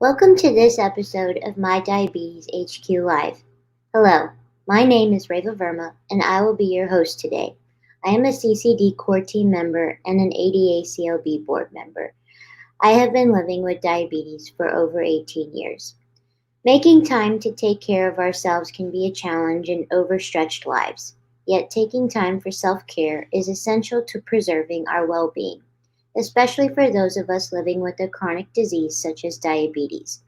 Welcome to this episode of MyDiabetesHQ Live. Hello, my name is Reva Verma, and I will be your host today. I am a CCD core team member and an ADA-COB board member. I have been living with diabetes for over 18 years. Making time to take care of ourselves can be a challenge in overstretched lives, yet taking time for self-care is essential to preserving our well-being, especially for those of us living with a chronic disease such as diabetes.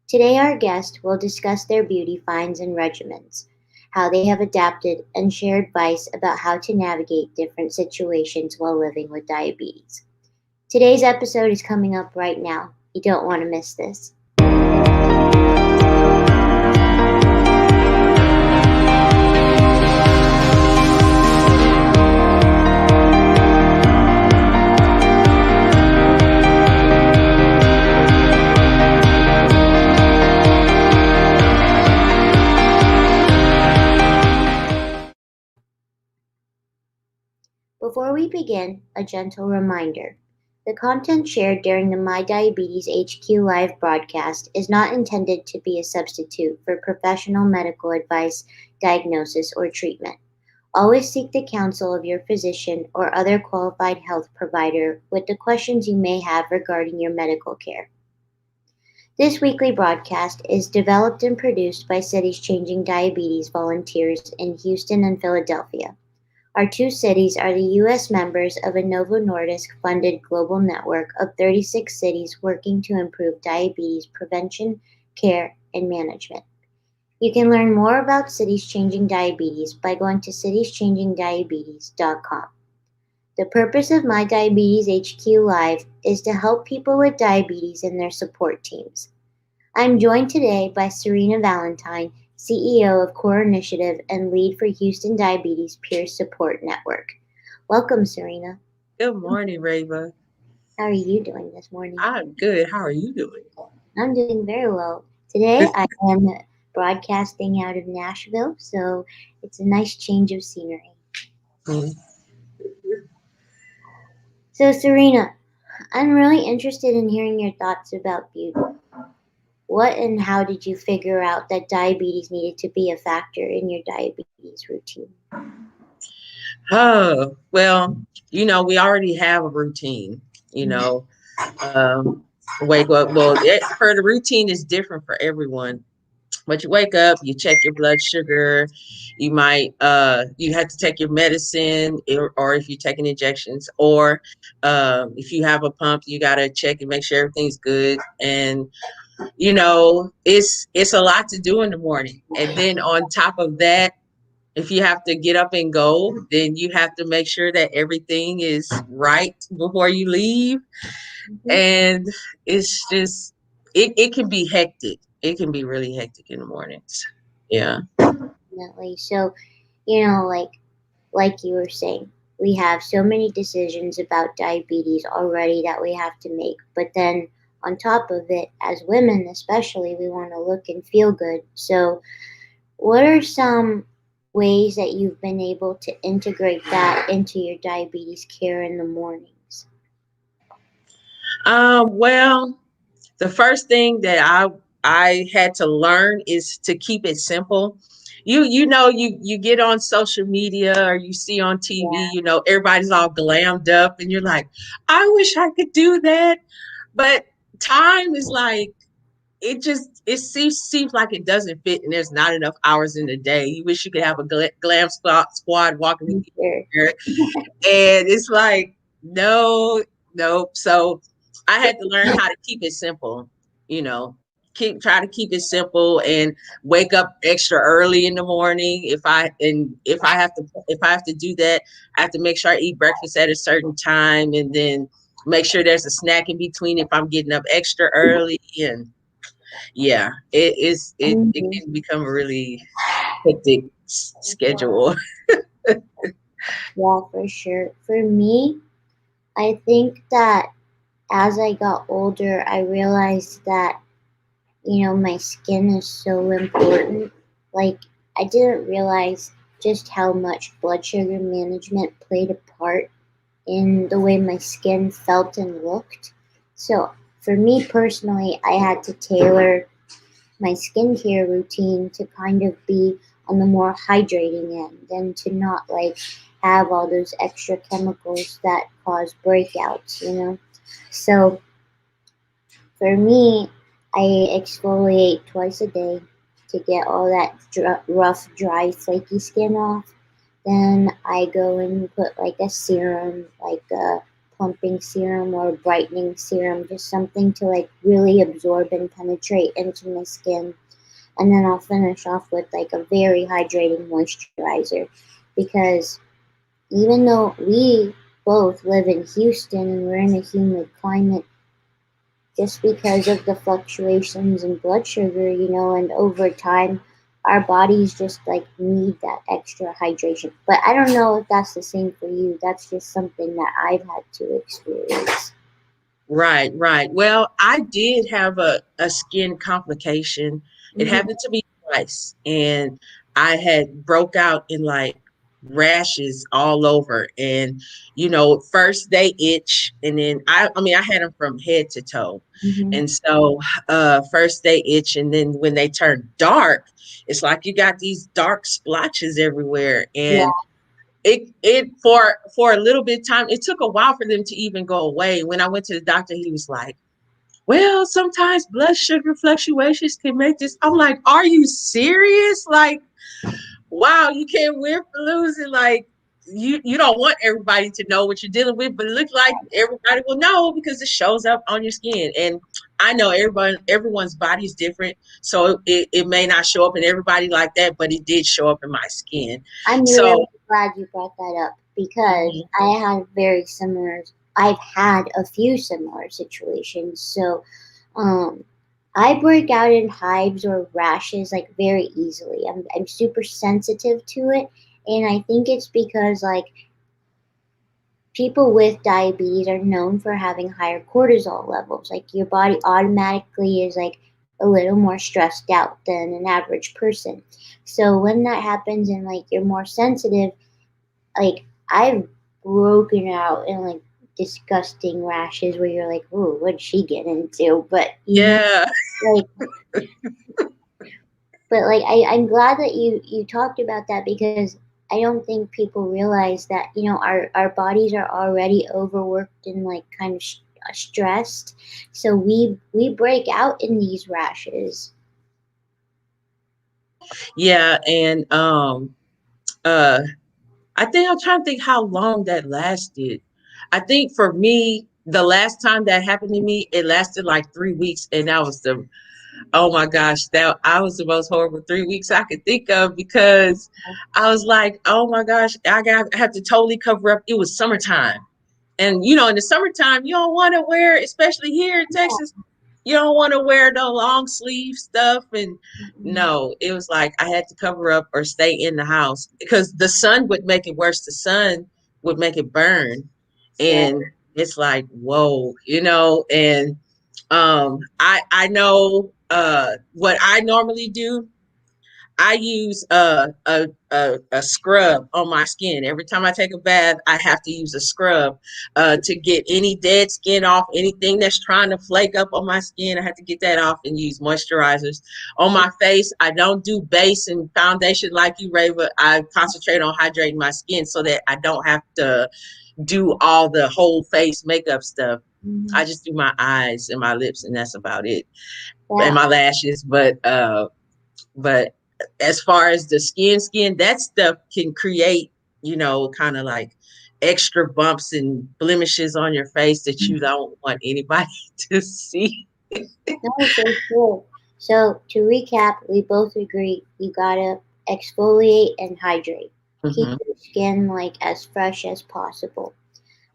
Today, our guest will discuss their beauty finds and regimens, how they have adapted, and share advice about how to navigate different situations while living with diabetes. Today's episode is coming up right now. You don't want to miss this. Before we begin, a gentle reminder. The content shared during the MyDiabetesHQ Live broadcast is not intended to be a substitute for professional medical advice, diagnosis, or treatment. Always seek the counsel of your physician or other qualified health provider with the questions you may have regarding your medical care. This weekly broadcast is developed and produced by Cities Changing Diabetes volunteers in Houston and Philadelphia. Our two cities are the U.S. members of a Novo Nordisk-funded global network of 36 cities working to improve diabetes prevention, care, and management. You can learn more about Cities Changing Diabetes by going to citieschangingdiabetes.com. The purpose of MyDiabetesHQ Live is to help people with diabetes and their support teams. I'm joined today by Serena Valentine, CEO of Core Initiative and lead for Houston Diabetes Peer Support Network. Welcome, Serena. Good morning, Reva. How are you doing this morning? I'm good. How are you doing? I'm doing very well. Today I am broadcasting out of Nashville, so it's a nice change of scenery. Mhm. So, Serena, I'm really interested in hearing your thoughts about beauty. What and how did you figure out that diabetes needed to be a factor in your diabetes routine? Oh, well, we already have a routine, you know. Wake up. Well, the routine is different for everyone. But you wake up, you check your blood sugar, you have to take your medicine, or if you're taking injections, or if you have a pump, you got to check and make sure everything's good. And it's a lot to do in the morning. And then on top of that, if you have to get up and go, then you have to make sure that everything is right before you leave. And it's just it can be hectic. It can be really hectic in the mornings. Yeah. Definitely. So, like you were saying, we have so many decisions about diabetes already that we have to make. But then on top of it, as women especially, we want to look and feel good. So, what are some ways that you've been able to integrate that into your diabetes care in the mornings? Well, the first thing that I had to learn is to keep it simple. You get on social media or you see on TV, everybody's all glammed up and you're like, I wish I could do that. But time is like it seems like it doesn't fit and there's not enough hours in the day. You wish you could have a glam squad walking with you Sure. there. And it's like, no, nope. So I had to learn how to keep it simple, you know. Try to keep it simple and wake up extra early in the morning. If I have to do that, I have to make sure I eat breakfast at a certain time and then make sure there's a snack in between if I'm getting up extra early. And yeah, it Mhm. can become a really hectic schedule. Yeah, for sure. For me, I think that as I got older, I realized that, my skin is so important. Like, I didn't realize just how much blood sugar management played a part in the way my skin felt and looked. So, for me personally, I had to tailor my skincare routine to kind of be on the more hydrating end and to not like have all those extra chemicals that cause breakouts, you know? So for me, I exfoliate twice a day to get all that rough, dry, flaky skin off. Then I go and put like a serum, like a plumping serum or a brightening serum, just something to like really absorb and penetrate into my skin. And then I'll finish off with like a very hydrating moisturizer because even though we both live in Houston and we're in a humid climate, just because of the fluctuations in blood sugar, and over time, our bodies just like need that extra hydration. But I don't know if that's the same for you. That's just something that I've had to experience. Right, right. Well, I did have a skin complication. It Hmm. happened to me twice, and I had broke out in like rashes all over. And first they itch, and then I mean, I had them from head to toe. Hmm. And so first they itch, and then when they turn dark, it's like you got these dark splotches everywhere. Yeah. And it for a little bit of time, it took a while for them to even go away. When I went to the doctor, he was like, well, sometimes blood sugar fluctuations can make this. I'm like, are you serious? Like, wow, you can't win for losing. Like, you don't want everybody to know what you're dealing with, but it looks like everybody will know because it shows up on your skin. And I know everyone's body is different, so it may not show up in everybody like that, but it did show up in my skin. I'm really So glad you brought that up because mhm. I had very similar. I've had a few similar situations. So, um, I break out in hives or rashes like very easily. I'm super sensitive to it, and I think it's because like people with diabetes are known for having higher cortisol levels. Like your body automatically is like a little more stressed out than an average person. So when that happens and like you're more sensitive, like I've broken out in like disgusting rashes where you're like, "Ooh, what did she get into?" But Yeah. like, like I'm glad that you talked about that because I don't think people realize that our bodies are already overworked and like kind of stressed, so we break out in these rashes. Yeah, and uh I think I'm trying to think how long that lasted. I think for me, the last time that happened to me, it lasted like 3 weeks, and that was the oh my gosh, that I was the most horrible 3 weeks I could think of because I was like, oh my gosh, I have to totally cover up. It was summertime. And in the summertime, you don't want to wear, especially here in Texas, you don't want to wear no long sleeve stuff. And Mm-mm. no, it was like I had to cover up or stay in the house because the sun would make it worse. The sun would make it burn. Yeah. And it's like, whoa, and I know what I normally do. I use a scrub on my skin. Every time I take a bath, I have to use a scrub to get any dead skin off, anything that's trying to flake up on my skin. I have to get that off and use moisturizers. On my face, I don't do base and foundation like you, Reva. I concentrate on hydrating my skin so that I don't have to do all the whole face makeup stuff. Mhm. I just do my eyes and my lips, and that's about it, and Yeah. my lashes. But as far as the skin, that stuff can create, kind of like extra bumps and blemishes on your face that you don't want anybody to see. No, for sure. So to recap, we both agree you gotta exfoliate and hydrate. Keep Hmm. your skin like as fresh as possible.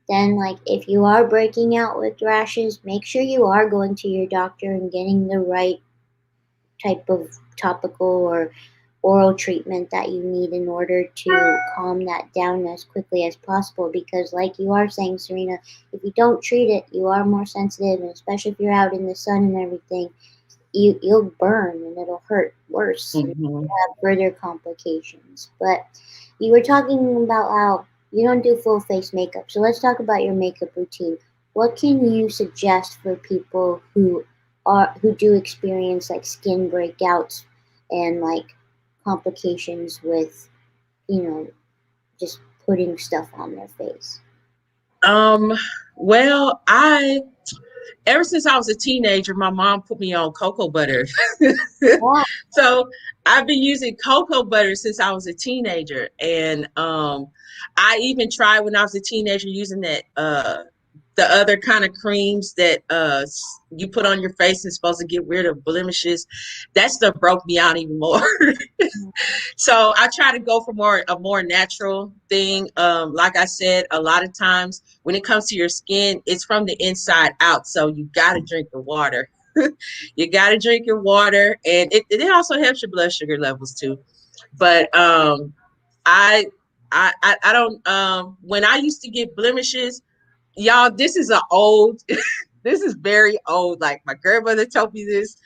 Then, like, if you are breaking out with rashes, make sure you are going to your doctor and getting the right type of topical or oral treatment that you need in order to calm that down as quickly as possible. Because, like you are saying, Serena, if you don't treat it, you are more sensitive, and especially if you're out in the sun and everything, you'll burn and it'll hurt worse and Hmm. have further complications. But you were talking about how you don't do full face makeup. So let's talk about your makeup routine. what can you suggest for people who do experience like skin breakouts and like complications with, you know, just putting stuff on their face? Um, well, I ever since I was a teenager, my mom put me on cocoa butter. Yeah. So I've been using cocoa butter since I was a teenager. And I even tried when I was a teenager using that the other kind of creams that you put on your face and supposed to get rid of blemishes. That stuff broke me out even more. So I try to go for a more natural thing. Like I said, a lot of times when it comes to your skin, it's from the inside out. So you got to drink your water. You got to drink your water, and it also helps your blood sugar levels too. But I I don't when I used to get blemishes, y'all. This is a old. This is very old. Like my grandmother told me this.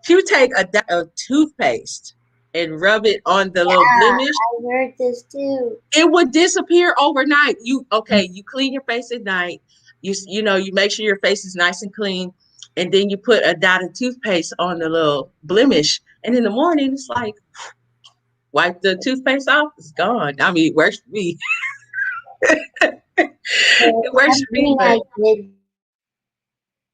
She would take a toothpaste and rub it on the little Yeah, blemish. I heard this too. It would disappear overnight. You clean your face at night. You make sure your face is nice and clean, and then you put a dot of toothpaste on the little blemish, and in the morning it's like wipe the toothpaste off, it's gone. I mean, it works for me. So It works for me, something but I did to kind of like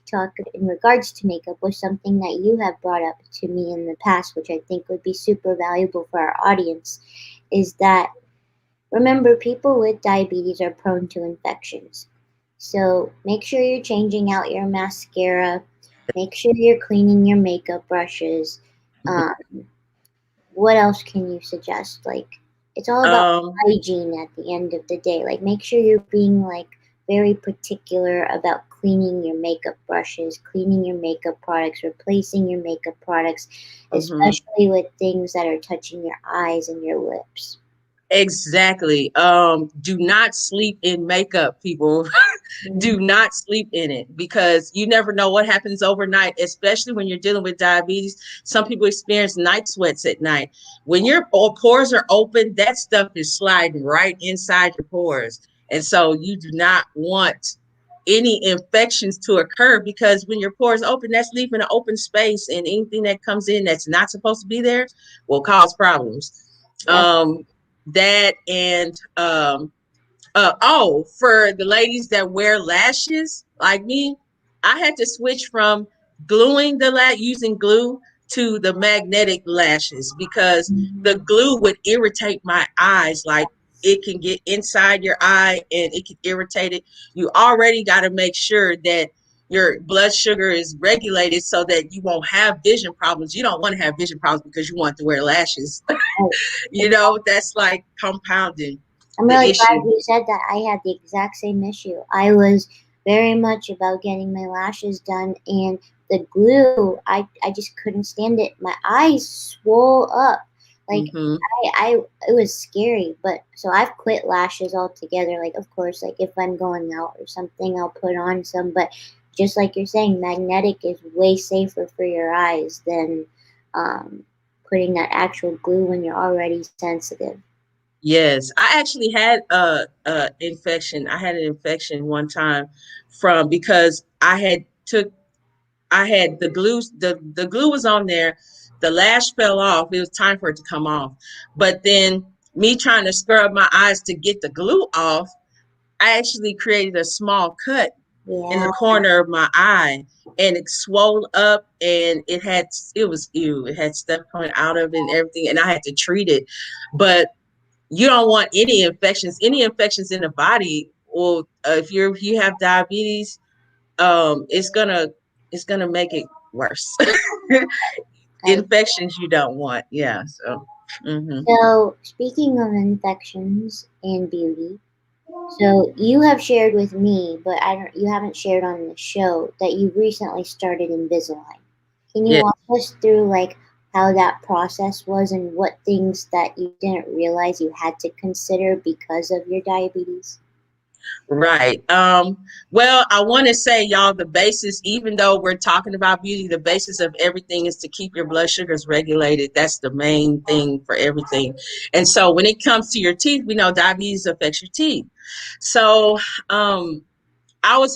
talk in regards to makeup was something that you have brought up to me in the past, which I think would be super valuable for our audience, is that remember people with diabetes are prone to infections. So make sure you're changing out your mascara, make sure you're cleaning your makeup brushes. Um, what else can you suggest? Like, it's all about um, hygiene at the end of the day. Like, make sure you're being like very particular about cleaning your makeup brushes, cleaning your makeup products, replacing your makeup products, mhm. especially with things that are touching your eyes and your lips. Exactly. Do not sleep in makeup, people. Do Mhm. not sleep in it because you never know what happens overnight, especially when you're dealing with diabetes. Some people experience night sweats at night. When your pores are open, that stuff is sliding right inside your pores. And so you do not want any infections to occur because when your pores open, that's leaving an open space, and anything that comes in that's not supposed to be there will cause problems. Yep. Um, that and oh, for the ladies that wear lashes like me, I had to switch from gluing the using glue to the magnetic lashes because the Mhm. glue would irritate my eyes. Like it can get inside your eye and it can irritate it. You already got to make sure that your blood sugar is regulated so that you won't have vision problems. You don't want to have vision problems because you want to wear lashes. Right. That's like compounding I'm the really issue. glad you said that. I had the exact same issue. I was very much about getting my lashes done, and the glue, I just couldn't stand it. My eyes swole up. Like, Hmm. it was scary. But so I've quit lashes altogether. Like, of course, like if I'm going out or something, I'll put on some. But just like you're saying, magnetic is way safer for your eyes than um, putting that actual glue when you're already sensitive. Yes, I actually had a infection. I had an infection one time from because I had the glue the glue was on there. The lash fell off. It was time for it to come off. But then me trying to scrub my eyes to get the glue off, I actually created a small cut in the Yeah. corner of my eye, and it swelled up, and it was ew. It had stuff coming out of it and everything, and I had to treat it. But you don't want any infections. Any infections in the body, or if you have diabetes, it's gonna make it worse. I Infections you don't want. Yeah. So. Hmm. So, speaking of infections and beauty, so you have shared with me, but you haven't shared on the show that you recently started Invisalign. Can you Yeah. walk us through like how that process was and what things that you didn't realize you had to consider because of your diabetes? Right. Well, I want to say, y'all, the basis, even though we're talking about beauty, the basis of everything is to keep your blood sugars regulated. That's the main thing for everything. And so when it comes to your teeth, we know diabetes affects your teeth. So, um, I was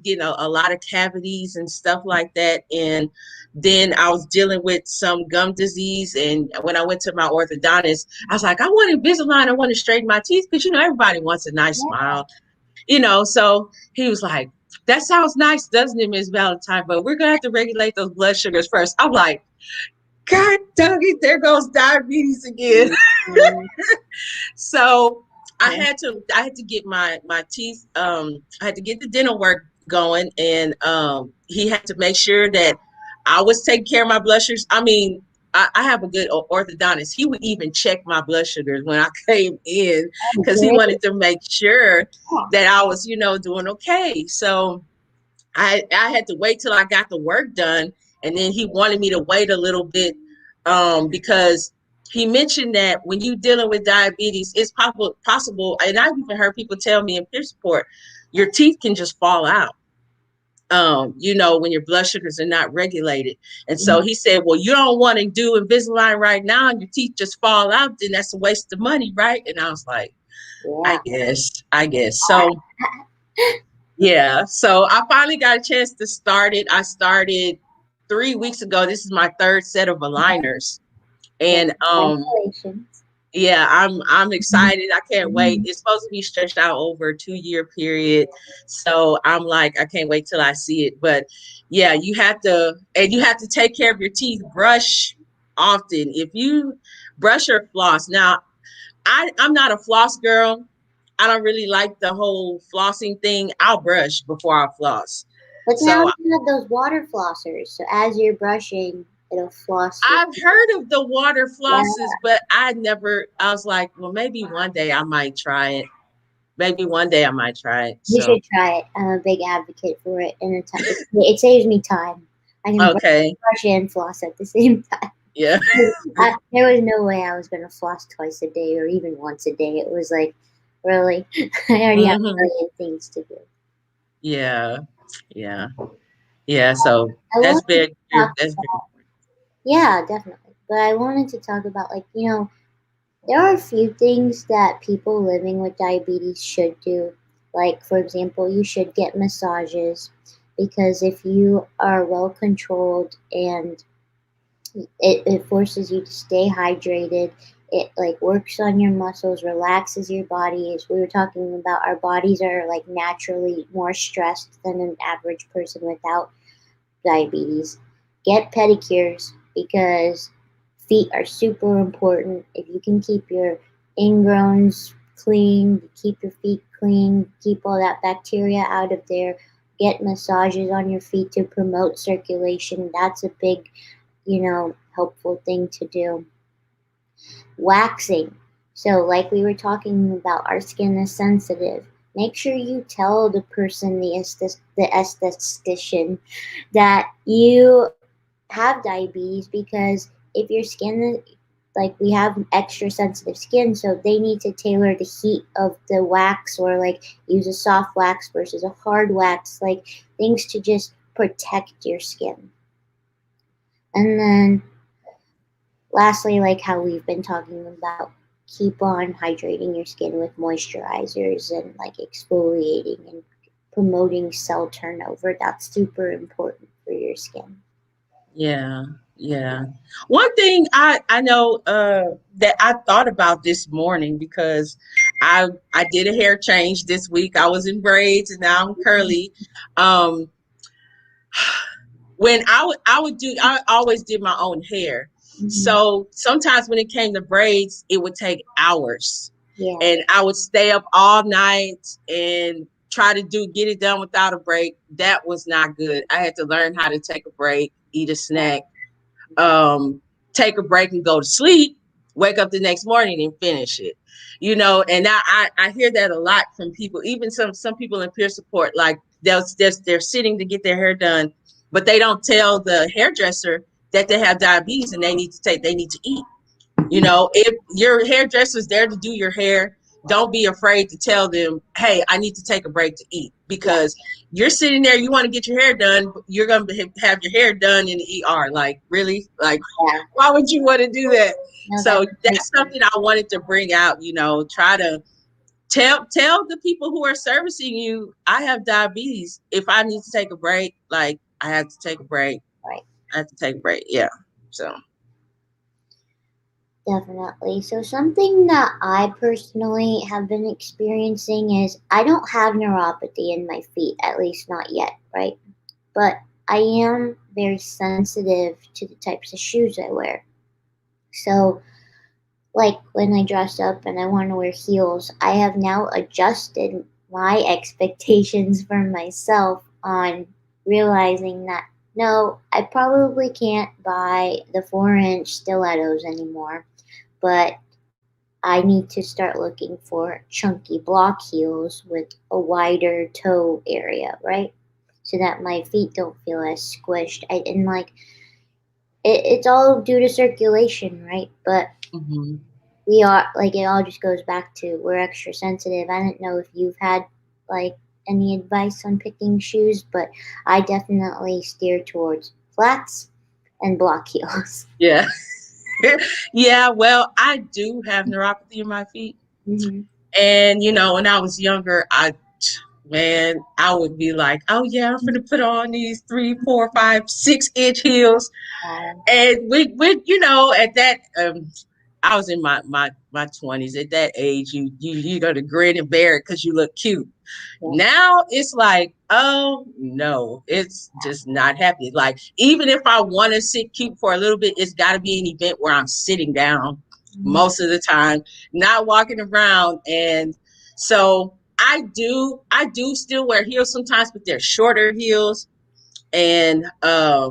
getting a lot of cavities and stuff like that. And then I was dealing with some gum disease. And when I went to my orthodontist, I was like, I want Invisalign. I want to straighten my teeth because, everybody wants a nice Yeah. smile, So he was like, that sounds nice, doesn't it, Miss Valentine? But we're going to have to regulate those blood sugars first. I'm like, God dang it, there goes diabetes again. Mhm. So Yeah. I had to get my teeth, I had to get the dental work going, and he had to make sure that I was taking care of my blood sugars. I mean, I have a good orthodontist. He would even check my blood sugars when I came in Oh, because he great. wanted to make sure Yeah. that I was, doing okay. So I had to wait till I got the work done, and then he wanted me to wait a little bit, because he mentioned that when you're dealing with diabetes, it's possible, and I've even heard people tell me in peer support, your teeth can just fall out. When your blood sugars are not regulated. And so Mhm. he said, well, you don't want to do Invisalign right now and your teeth just fall out, then that's a waste of money, right? And I was like, Yeah. I guess. So yeah, so I finally got a chance to start it. I started 3 weeks ago. This is my third set of aligners, Well, and congratulations. yeah, I'm excited. I can't wait. Mhm. It's supposed to be stretched out over a 2 year period, so I'm like, I can't wait till I see it. But yeah, you have to take care of your teeth. Brush often. If you brush or floss. Now, I'm not a floss girl. I don't really like the whole flossing thing. I'll brush before I floss. But now So you have those water flossers, so as you're brushing, it'll floss your. I've heard of the water Yeah, flosses, but I was like, well, maybe one day I might try it. Maybe one day I might try it. you So, should try it. I'm a big advocate for it, and it saves me time. I can okay. brush and floss at the same time. Yeah. There was no way I was gonna floss twice a day or even once a day. It was like, really, I already have a hmm million things to do. Yeah. Yeah. Yeah. So I that's wanted to very talk. good. That's very, Yeah, definitely. But I wanted to talk about, like, there are a few things that people living with diabetes should do. Like, for example, you should get massages because if you are well controlled and it forces you to stay hydrated, it like works on your muscles, relaxes your body. As we were talking about, our bodies are like naturally more stressed than an average person without diabetes. Get pedicures because feet are super important. If you can keep your ingrowns clean, keep your feet clean, keep all that bacteria out of there. Get massages on your feet to promote circulation. That's a big, helpful thing to do. Waxing. So, like we were talking about, our skin is sensitive. Make sure you tell the person, the esthetician, that you have diabetes because if your skin, like, we have extra sensitive skin, so they need to tailor the heat of the wax, or like use a soft wax versus a hard wax, like things to just protect your skin. And then lastly, like how we've been talking about, keep on hydrating your skin with moisturizers and like exfoliating and promoting cell turnover. That's super important for your skin. yeah. Yeah. One thing I know, that I thought about this morning because I did a hair change this week. I was in braids and now I'm curly. Um, when I always did my own hair. Hmm. So sometimes when it came to braids, it would take hours. Yeah. And I would stay up all night and try to get it done without a break. That was not good. I had to learn how to take a break, eat a snack, um, take a break and go to sleep, wake up the next morning and finish it. And I hear that a lot from people, even some people in peer support, like they're sitting to get their hair done, but they don't tell the hairdresser that they have diabetes and they need to eat. If your hairdresser's there to do your hair, don't be afraid to tell them, hey, I need to take a break to eat, Yeah. because you're sitting there, you want to get your hair done, but you're going to have your hair done in the ER. Like, really? Like, Yeah. why would you want to do that? No, So that's that's something I wanted to bring out, try to tell the people who are servicing you, I have diabetes. If I need to take a break, like I have to take a break. Right. I have to take a break. Yeah. So Definitely. So something that I personally have been experiencing is I don't have neuropathy in my feet, at least not yet, right? But I am very sensitive to the types of shoes I wear. So like when I dress up and I want to wear heels, I have now adjusted my expectations for myself on realizing that no, I probably can't buy the 4-inch stilettos anymore, but I need to start looking for chunky block heels with a wider toe area, right? So that my feet don't feel as squished. And like it's all due to circulation, right? But mhm. we are like it all just goes back to we're extra sensitive. I don't know if you've had like any advice on picking shoes, but I definitely steer towards flats and block heels. Yeah. Yeah, well, I do have neuropathy in my feet. Mm-hmm. And when I was younger, I would be like, oh yeah, I'm gonna put on these 3, 4, 5, 6 inch heels. And at that, I was in my 20s. At that age, you go to grin and bear it because you look cute. Yeah. Now it's like, oh no, it's just not happening. Like, even if I want to sit cute for a little bit, it's got to be an event where I'm sitting down Mhm. most of the time, not walking around. And so I do still wear heels sometimes, but they're shorter heels. And I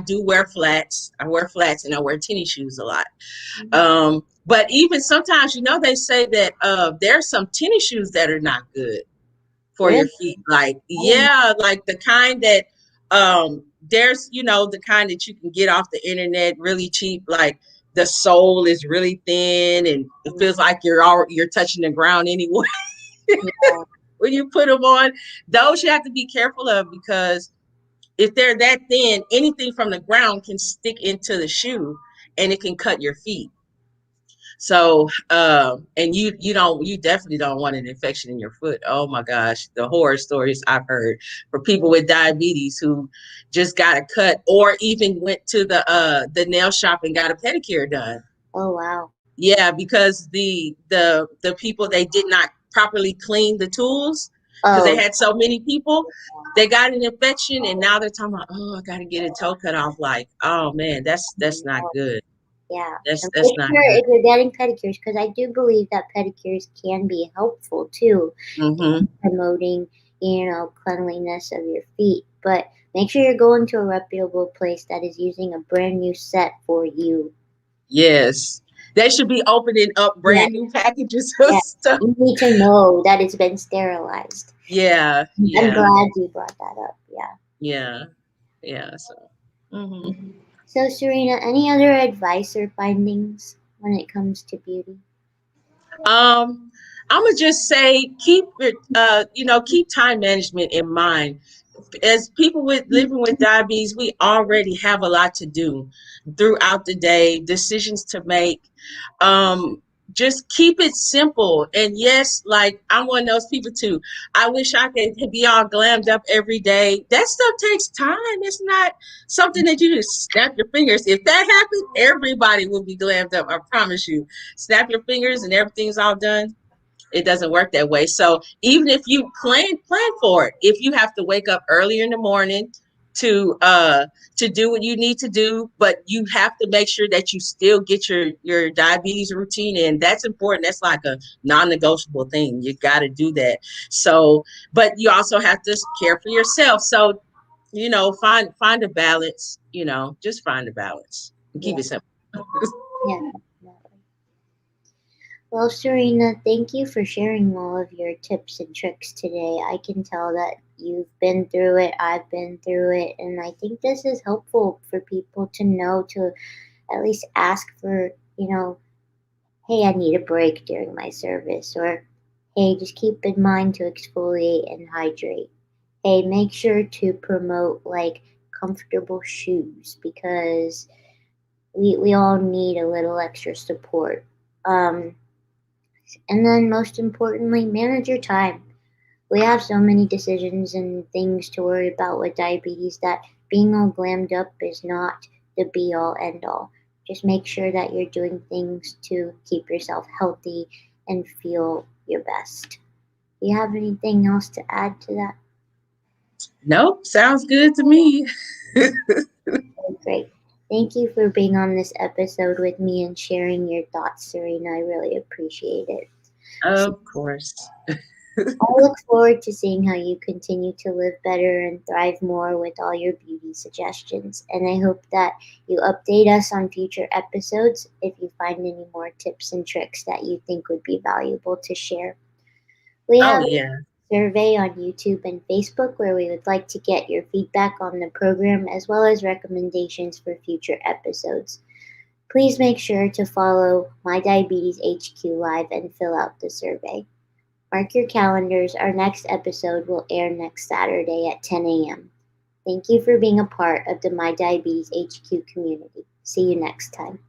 do wear flats. I wear flats and I wear tennis shoes a lot. But even sometimes, they say that there's some tennis shoes that are not good for Really? your feet. Like, I didn't know. yeah, like the kind that there's the kind that you can get off the internet really cheap. Like the sole is really thin and it feels like you're touching the ground anyway Yeah. when you put them on. Those you have to be careful of, because if they're that thin, anything from the ground can stick into the shoe and it can cut your feet. So, and you definitely don't want an infection in your foot. Oh my gosh, the horror stories I've heard for people with diabetes who just got a cut, or even went to the nail shop and got a pedicure done. Oh wow. Yeah, because the people, they did not properly clean the tools because they Oh had so many people. They got an infection, and now they're talking about, oh, I got to get a toe cut off. Like, oh man, that's not good. yeah. So That's make not sure good. if you're getting pedicures, because I do believe that pedicures can be helpful too Mm-hmm. promoting, cleanliness of your feet. But make sure you're going to a reputable place that is using a brand new set for you. Yes. They should be opening up Yeah, brand new packages of yeah. stuff. You need to know that it's been sterilized. Yeah, I'm yeah, glad you brought that up. Yeah. yeah, yeah. So, hmm So, Serena, any other advice or findings when it comes to beauty? um, I'm gonna just say keep time management in mind. As people with living with diabetes, we already have a lot to do throughout the day, decisions to make. Um, just keep it simple. And yes, like, I'm one of those people too. I wish I could be all glammed up every day. That stuff takes time. It's not something that you just snap your fingers. If that happened, everybody would be glammed up. I promise you. Snap your fingers and everything's all done. It doesn't work that way. So even if you plan for it, if you have to wake up earlier in the morning to do what you need to do, but you have to make sure that you still get your diabetes routine in. That's important. That's like a non-negotiable thing. You got to do that. So, but you also have to care for yourself. So, find a balance. Just find a balance and keep Yeah, it simple. yeah, definitely. Well, Serena, thank you for sharing all of your tips and tricks today. I can tell that you've been through it, I've been through it, and I think this is helpful for people to know to at least ask for, hey, I need a break during my service, or hey, just keep in mind to exfoliate and hydrate. Hey, make sure to promote like comfortable shoes because we all need a little extra support. Um, And then, most importantly, manage your time. We have so many decisions and things to worry about with diabetes that being all glammed up is not the be all end all. Just make sure that you're doing things to keep yourself healthy and feel your best. Do you have anything else to add to that? Nope, sounds good to me. Okay, great. Thank you for being on this episode with me and sharing your thoughts, Serena. I really appreciate it. So Of course. I look forward to seeing how you continue to live better and thrive more with all your beauty suggestions. And I hope that you update us on future episodes if you find any more tips and tricks that you think would be valuable to share. We Oh have yeah. a survey on YouTube and Facebook where we would like to get your feedback on the program as well as recommendations for future episodes. Please make sure to follow My Diabetes HQ Live and fill out the survey. Mark your calendars. Our next episode will air next Saturday at 10 a.m. Thank you for being a part of the My Diabetes HQ community. See you next time.